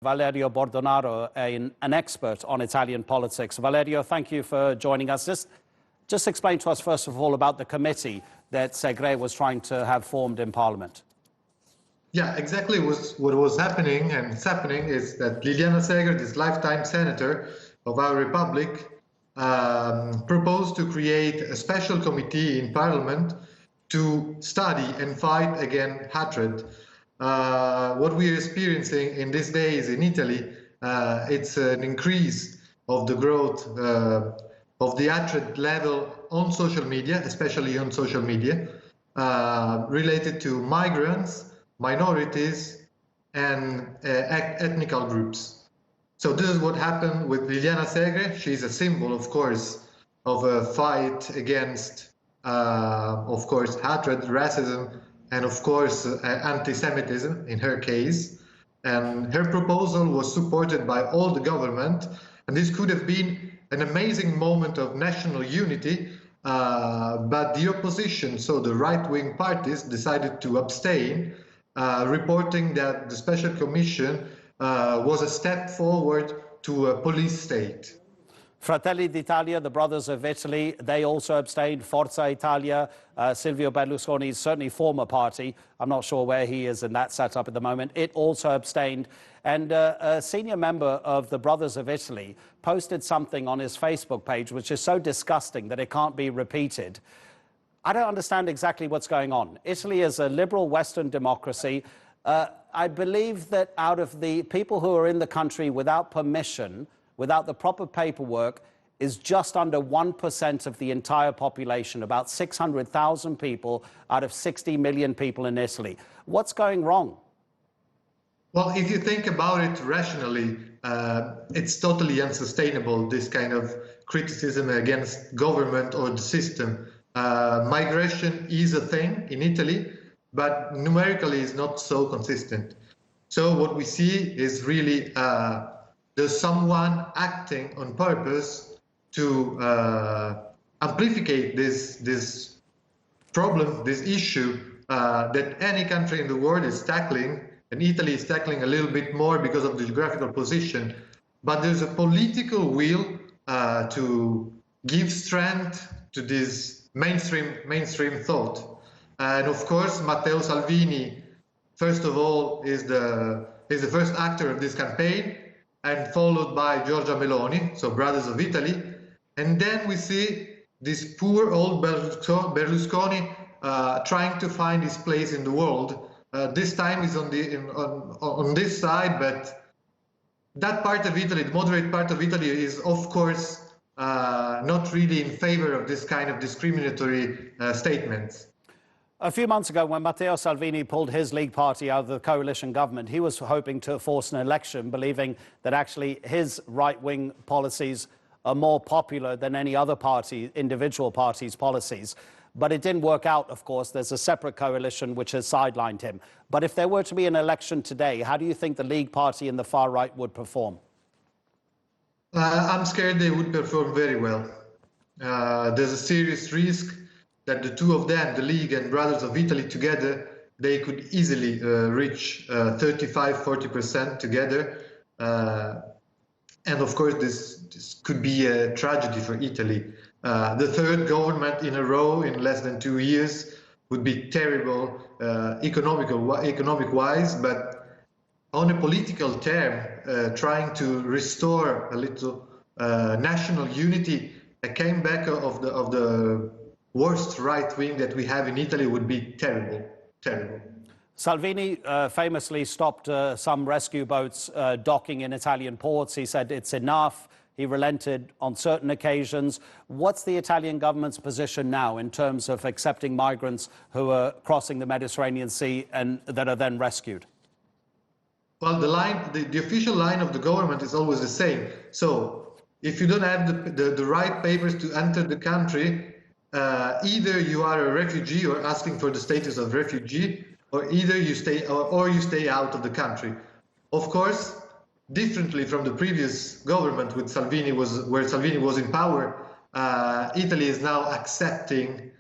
Valerio Bordonaro, an expert on Italian politics. Valerio, thank you for joining us. Just explain to us, first of all, about the committee that Sagre was trying to have formed in Parliament. Yeah, exactly. What was happening, and it's happening, is that Liliana Sagre, this lifetime senator of our republic, proposed to create a special committee in Parliament to study and fight against hatred. What we are experiencing in these days in Italy, it's an increase of the growth of the hatred level on social media, especially on social media, related to migrants, minorities, and ethnical groups. So this is what happened with Liliana Segre. She's a symbol, of course, of a fight against, of course, hatred, racism, and of course, anti-Semitism in her case. And her proposal was supported by all the government. And this could have been an amazing moment of national unity, but the opposition, so the right-wing parties, decided to abstain, reporting that the special commission was a step forward to a police state. Fratelli d'Italia, the Brothers of Italy, they also abstained. Forza Italia, Silvio Berlusconi's certainly former party, I'm not sure where he is in that setup at the moment, it also abstained. And a senior member of the Brothers of Italy posted something on his Facebook page which is so disgusting that it can't be repeated. I don't understand exactly what's going on. Italy is a liberal Western democracy. I believe that out of the people who are in the country without permission, without the proper paperwork, is just under 1% of the entire population, about 600,000 people out of 60 million people in Italy. What's going wrong? Well, if you think about it rationally, it's totally unsustainable, this kind of criticism against government or the system. Migration is a thing in Italy, but numerically is not so consistent. So what we see is really there's someone acting on purpose to amplify this problem, this issue that any country in the world is tackling, and Italy is tackling a little bit more because of the geographical position. But there's a political will to give strength to this mainstream thought. And of course, Matteo Salvini, first of all, is the first actor of this campaign, and followed by Giorgia Meloni, so Brothers of Italy. And then we see this poor old Berlusconi trying to find his place in the world. This time is on this side, but that part of Italy, the moderate part of Italy, is of course not really in favor of this kind of discriminatory statements. A few months ago, when Matteo Salvini pulled his League party out of the coalition government, he was hoping to force an election, believing that actually his right-wing policies are more popular than any other party, individual party's policies. But it didn't work out, of course. There's a separate coalition which has sidelined him. But if there were to be an election today, how do you think the League party and the far right would perform? I'm scared they would perform very well. There's a serious risk that the two of them, the League and Brothers of Italy together, they could easily reach 35–40% together. And of course, this could be a tragedy for Italy. The third government in a row in less than 2 years would be terrible economic-wise, but on a political term, trying to restore a little national unity, a comeback of the worst right wing that we have in Italy would be terrible, terrible. Salvini famously stopped some rescue boats docking in Italian ports. He said it's enough. He relented on certain occasions. What's the Italian government's position now in terms of accepting migrants who are crossing the Mediterranean Sea and that are then rescued? Well, the official line of the government is always the same. So if you don't have the right papers to enter the country, either you are a refugee or asking for the status of refugee, or either you stay or you stay out of the country. Of course, differently from the previous government with Salvini where Salvini was in power, Italy is now accepting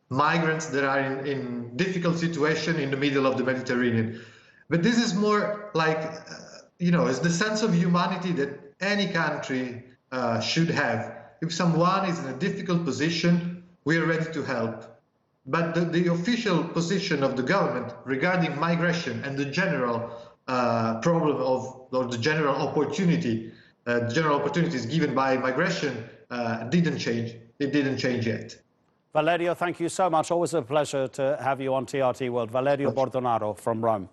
migrants that are in difficult situation in the middle of the Mediterranean. But this is more like is the sense of humanity that any country should have. If someone is in a difficult position, we are ready to help. But the official position of the government regarding migration and the general problem or the general opportunities given by migration didn't change. It didn't change yet. Valerio, thank you so much. Always a pleasure to have you on TRT World. Valerio Bordonaro from Rome.